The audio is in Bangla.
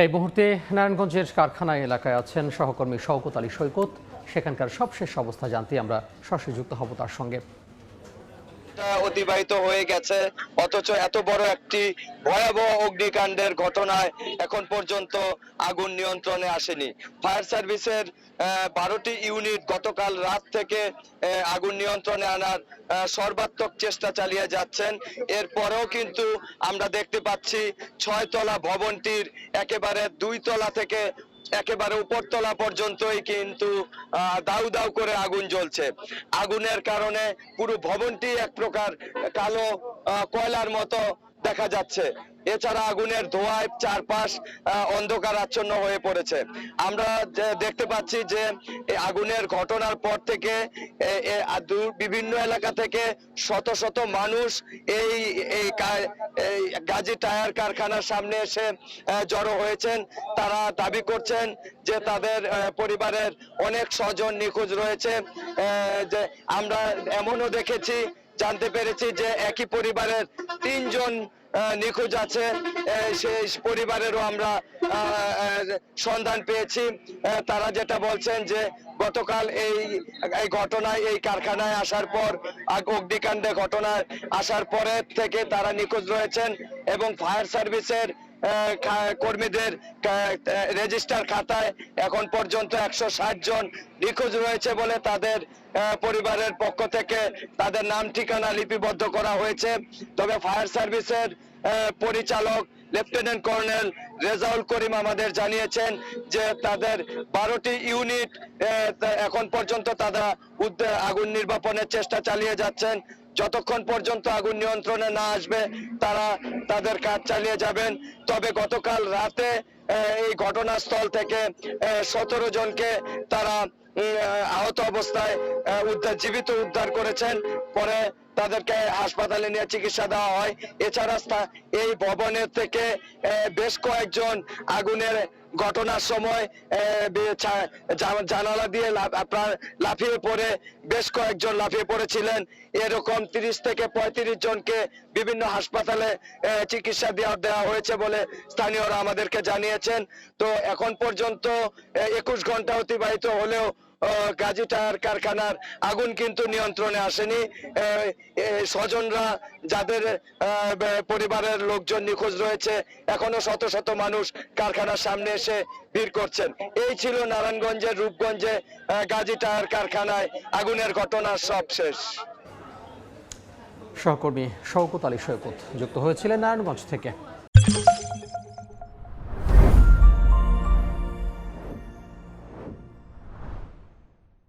এই মুহূর্তে নারায়ণগঞ্জের কারখানা এলাকায় আছেন সহকর্মী শওকত আলী সৈকত। সেখানকার সবশেষ অবস্থা জানতে আমরা সরাসরি যুক্ত হব তার সঙ্গে। অতিবাহিত হয়ে গেছে, অথচ এত বড় একটি ভয়াবহ অগ্নিকাণ্ডের ঘটনায় এখন পর্যন্ত আগুন নিয়ন্ত্রণে আসেনি। ফায়ার সার্ভিসের 12টি ইউনিট গতকাল রাত থেকে আগুন নিয়ন্ত্রণে আনার সর্বাত্মক চেষ্টা চালিয়ে যাচ্ছেন। এরপরেও কিন্তু আমরা দেখতে পাচ্ছি 6 তলা ভবনটির একেবারে 2 তলা থেকে একেবারে উপরতলা পর্যন্তই কিন্তু দাউ দাউ করে আগুন জ্বলছে। আগুনের কারণে পুরো ভবনটি এক প্রকার কালো কয়লার মতো দেখা যাচ্ছে। এছাড়া আগুনের ধোঁয়ায় চারপাশ অন্ধকার আচ্ছন্ন হয়ে পড়েছে। আমরা দেখতে পাচ্ছি যে আগুনের ঘটনার পর থেকে বিভিন্ন এলাকা থেকে শত শত মানুষ এই গাজী টায়ার কারখানার সামনে এসে জড়ো হয়েছেন। তারা দাবি করছেন যে তাদের পরিবারের অনেক স্বজন নিখোঁজ রয়েছে। যে আমরা এমনও দেখেছি, জানতে পেরেছি যে একই পরিবারের 3 জন নিখোঁজ আছে। সেই পরিবারেরও আমরা সন্ধান পেয়েছি। তারা যেটা বলছেন যে গতকাল এই ঘটনায়, এই কারখানায় আসার পর, অগ্নিকাণ্ডে ঘটনায় আসার পরে থেকে তারা নিখোঁজ রয়েছেন এবং ফায়ার সার্ভিসের কর্মীদের রেজিস্টার খাতায় এখন পর্যন্ত 160 জন নিখোঁজ রয়েছে বলে তাদের পরিবারের পক্ষ থেকে তাদের নাম ঠিকানা লিপিবদ্ধ করা হয়েছে। তবে ফায়ার সার্ভিসের পরিচালক লেফটেন্যান্ট কর্নেল রেজাউল করিম আমাদের জানিয়েছেন যে তাদের 12টি ইউনিট এখন পর্যন্ত তারা আগুন নির্বাপনের চেষ্টা চালিয়ে যাচ্ছেন। যতক্ষণ পর্যন্ত আগুন নিয়ন্ত্রণে না আসবে তারা তাদের কাজ চালিয়ে যাবেন। তবে গতকাল রাতে এই ঘটনাস্থল থেকে 17 জনকে তারা আহত অবস্থায় জীবিত উদ্ধার করেছেন। পরে তাদেরকে হাসপাতালে নিয়ে চিকিৎসা দেওয়া হয়। এছাড়া এই ভবনের থেকে বেশ কয়েকজন আগুনের ঘটনার সময় জানালা দিয়ে লাফিয়ে পড়ে বেশ কয়েকজন লাফিয়ে পড়েছিলেন। এরকম 30 থেকে 35 জনকে বিভিন্ন হাসপাতালে চিকিৎসা দেওয়া হয়েছে বলে স্থানীয়রা আমাদেরকে জানিয়েছেন। তো এখন পর্যন্ত 21 ঘন্টা অতিবাহিত হলেও গাজী টায়ার কারখানার আগুন কিন্তু নিয়ন্ত্রণে আসেনি। স্বজনরা, যাদের পরিবারের লোকজন নিখোঁজ রয়েছে, এখনো শত শত মানুষ কারখানার সামনে এসে ভিড় করছেন। এই ছিল নারায়ণগঞ্জের রূপগঞ্জে গাজী টায়ার কারখানায় আগুনের ঘটনার সবশেষ। সহকর্মী শওকত আলী সৈকত যুক্ত হয়েছিলেন নারায়ণগঞ্জ থেকে।